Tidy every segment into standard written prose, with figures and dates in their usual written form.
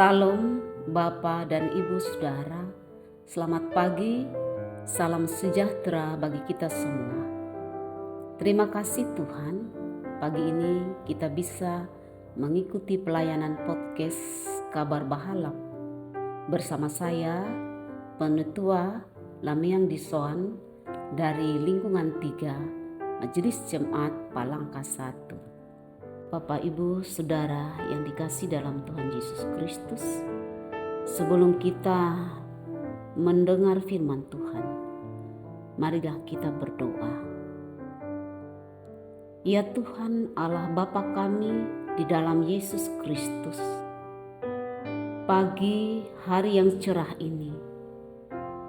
Salam Bapa dan Ibu Saudara, selamat pagi, salam sejahtera bagi kita semua. Terima kasih Tuhan, pagi ini kita bisa mengikuti pelayanan podcast Kabar Bahalap bersama saya, Penetua Lamiang Disoan dari lingkungan 3 Majelis Jemaat Palangka 1. Bapak, Ibu, Saudara yang dikasih dalam Tuhan Yesus Kristus, sebelum kita mendengar firman Tuhan, marilah kita berdoa. Ya Tuhan Allah Bapa kami di dalam Yesus Kristus, pagi hari yang cerah ini,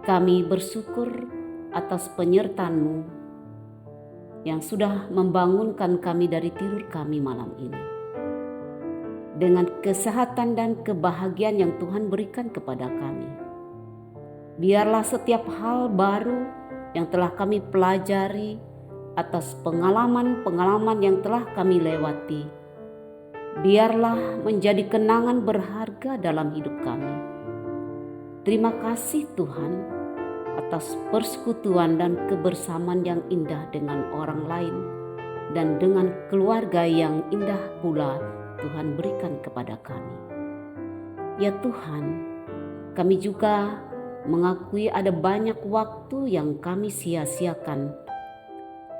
kami bersyukur atas penyertaan-Mu yang sudah membangunkan kami dari tidur kami malam ini. Dengan kesehatan dan kebahagiaan yang Tuhan berikan kepada kami, biarlah setiap hal baru yang telah kami pelajari atas pengalaman-pengalaman yang telah kami lewati, biarlah menjadi kenangan berharga dalam hidup kami. Terima kasih Tuhan atas persekutuan dan kebersamaan yang indah dengan orang lain dan dengan keluarga yang indah pula Tuhan berikan kepada kami. Ya Tuhan, kami juga mengakui ada banyak waktu yang kami sia-siakan,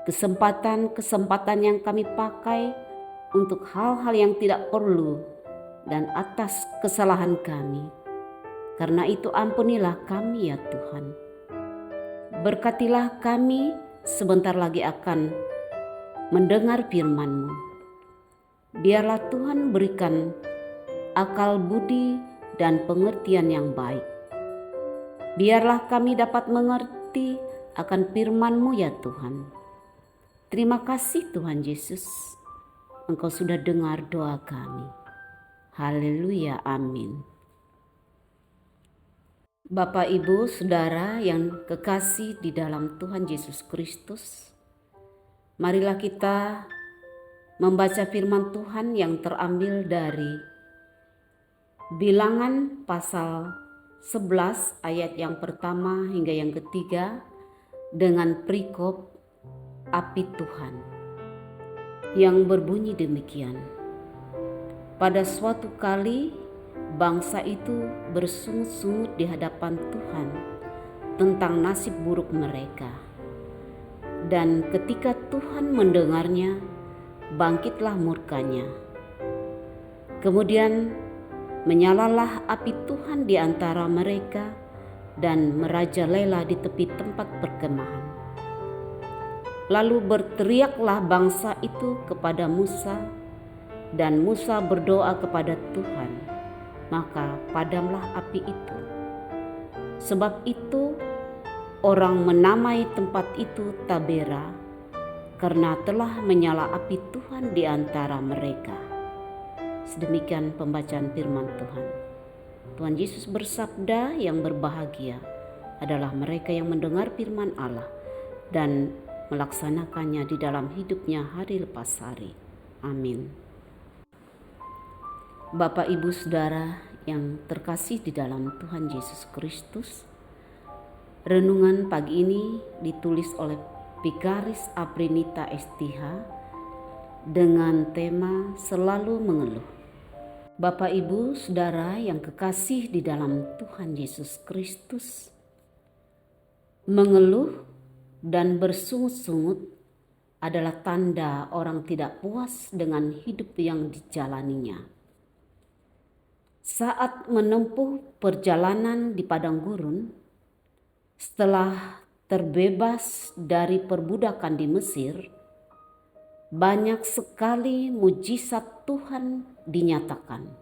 kesempatan-kesempatan yang kami pakai untuk hal-hal yang tidak perlu dan atas kesalahan kami. Karena itu ampunilah kami ya Tuhan. Berkatilah kami sebentar lagi akan mendengar firman-Mu. Biarlah Tuhan berikan akal budi dan pengertian yang baik. Biarlah kami dapat mengerti akan firman-Mu ya Tuhan. Terima kasih Tuhan Yesus, Engkau sudah dengar doa kami. Haleluya, amin. Bapak, Ibu, Saudara yang kekasih di dalam Tuhan Yesus Kristus, marilah kita membaca firman Tuhan yang terambil dari Bilangan pasal 11 ayat yang pertama hingga yang ketiga dengan perikop api Tuhan yang berbunyi demikian. Pada suatu kali bangsa itu bersungut-sungut di hadapan Tuhan tentang nasib buruk mereka. Dan ketika Tuhan mendengarnya, bangkitlah murkanya. Kemudian menyalalah api Tuhan di antara mereka dan merajalela di tepi tempat perkemahan. Lalu berteriaklah bangsa itu kepada Musa, dan Musa berdoa kepada Tuhan. Maka padamlah api itu. Sebab itu orang menamai tempat itu Tabera, karena telah menyala api Tuhan di antara mereka. Sedemikian pembacaan firman Tuhan. Tuhan Yesus bersabda, yang berbahagia adalah mereka yang mendengar firman Allah dan melaksanakannya di dalam hidupnya hari lepas hari. Amin. Bapak, Ibu, Saudara yang terkasih di dalam Tuhan Yesus Kristus, renungan pagi ini ditulis oleh Vikaris Aprinita STH dengan tema selalu mengeluh. Bapak, Ibu, Saudara yang kekasih di dalam Tuhan Yesus Kristus, mengeluh dan bersungut-sungut adalah tanda orang tidak puas dengan hidup yang dijalaninya. Saat menempuh perjalanan di padang gurun, setelah terbebas dari perbudakan di Mesir, banyak sekali mujizat Tuhan dinyatakan.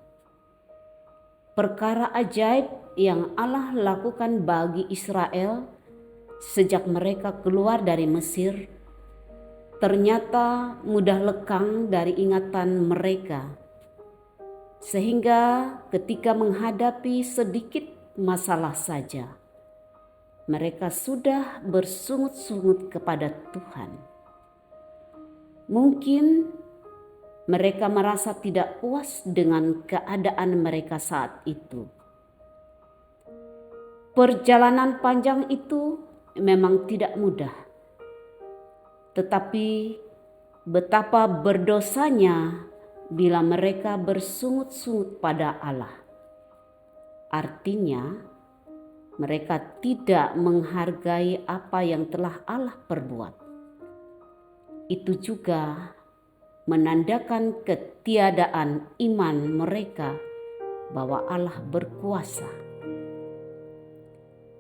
Perkara ajaib yang Allah lakukan bagi Israel sejak mereka keluar dari Mesir ternyata mudah lekang dari ingatan mereka. Sehingga ketika menghadapi sedikit masalah saja, mereka sudah bersungut-sungut kepada Tuhan. Mungkin mereka merasa tidak puas dengan keadaan mereka saat itu. Perjalanan panjang itu memang tidak mudah, tetapi betapa berdosanya bila mereka bersungut-sungut pada Allah. Artinya, mereka tidak menghargai apa yang telah Allah perbuat. Itu juga menandakan ketiadaan iman mereka bahwa Allah berkuasa.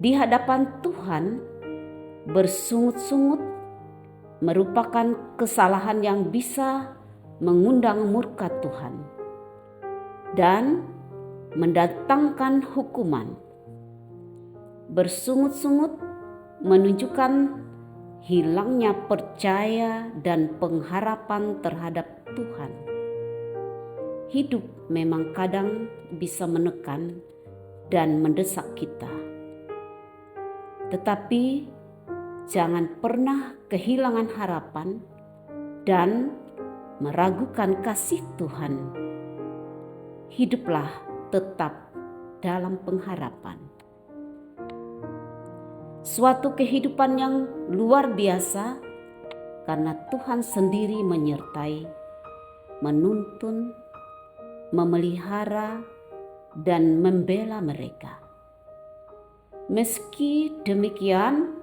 Di hadapan Tuhan, bersungut-sungut merupakan kesalahan yang bisa mengundang murka Tuhan dan mendatangkan hukuman. Bersungut-sungut menunjukkan hilangnya percaya dan pengharapan terhadap Tuhan. Hidup memang kadang bisa menekan dan mendesak kita. Tetapi jangan pernah kehilangan harapan dan meragukan kasih Tuhan. Hiduplah tetap dalam pengharapan. Suatu kehidupan yang luar biasa karena Tuhan sendiri menyertai, menuntun, memelihara, dan membela mereka. Meski demikian,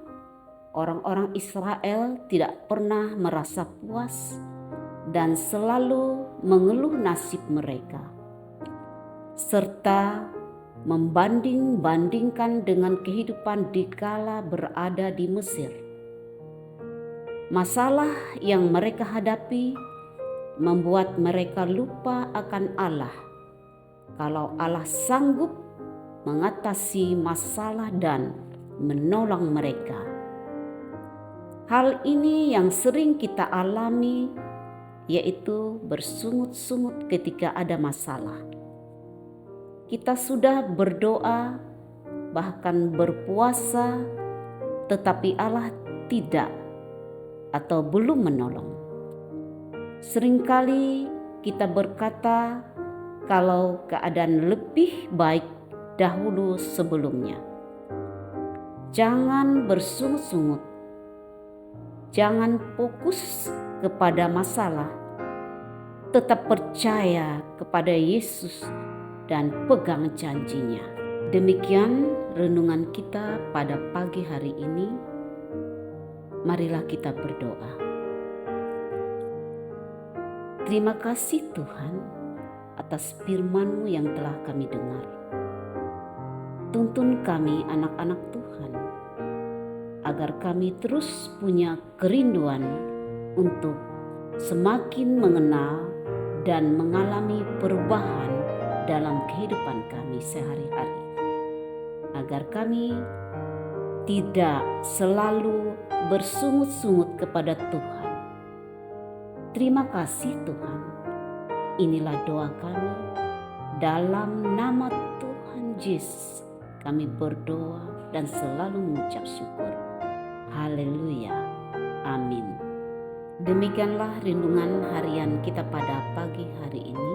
orang-orang Israel tidak pernah merasa puas dan selalu mengeluh nasib mereka, serta membanding-bandingkan dengan kehidupan dikala berada di Mesir. Masalah yang mereka hadapi membuat mereka lupa akan Allah. Kalau Allah sanggup mengatasi masalah dan menolong mereka. Hal ini yang sering kita alami, yaitu bersungut-sungut ketika ada masalah. Kita sudah berdoa, bahkan berpuasa, tetapi Allah tidak atau belum menolong. Seringkali kita berkata kalau keadaan lebih baik dahulu sebelumnya. Jangan bersungut-sungut. Jangan fokus kepada masalah. Tetap percaya kepada Yesus dan pegang janjinya. Demikian renungan kita pada pagi hari ini. Marilah kita berdoa. Terima kasih Tuhan atas firman-Mu yang telah kami dengar. Tuntun kami anak-anak Tuhan, agar kami terus punya kerinduan untuk semakin mengenal dan mengalami perubahan dalam kehidupan kami sehari-hari. Agar kami tidak selalu bersungut-sungut kepada Tuhan. Terima kasih Tuhan. Inilah doa kami dalam nama Tuhan Yesus. Kami berdoa dan selalu mengucap syukur. Haleluya. Amin. Demikianlah renungan harian kita pada pagi hari ini.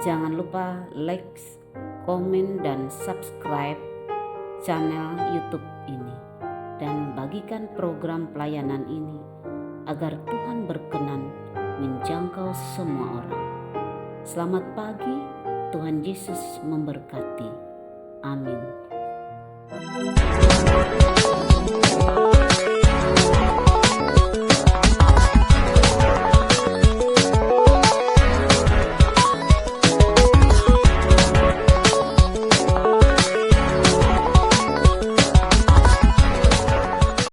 Jangan lupa like, komen, dan subscribe channel YouTube ini. Dan bagikan program pelayanan ini agar Tuhan berkenan menjangkau semua orang. Selamat pagi, Tuhan Yesus memberkati. Amin.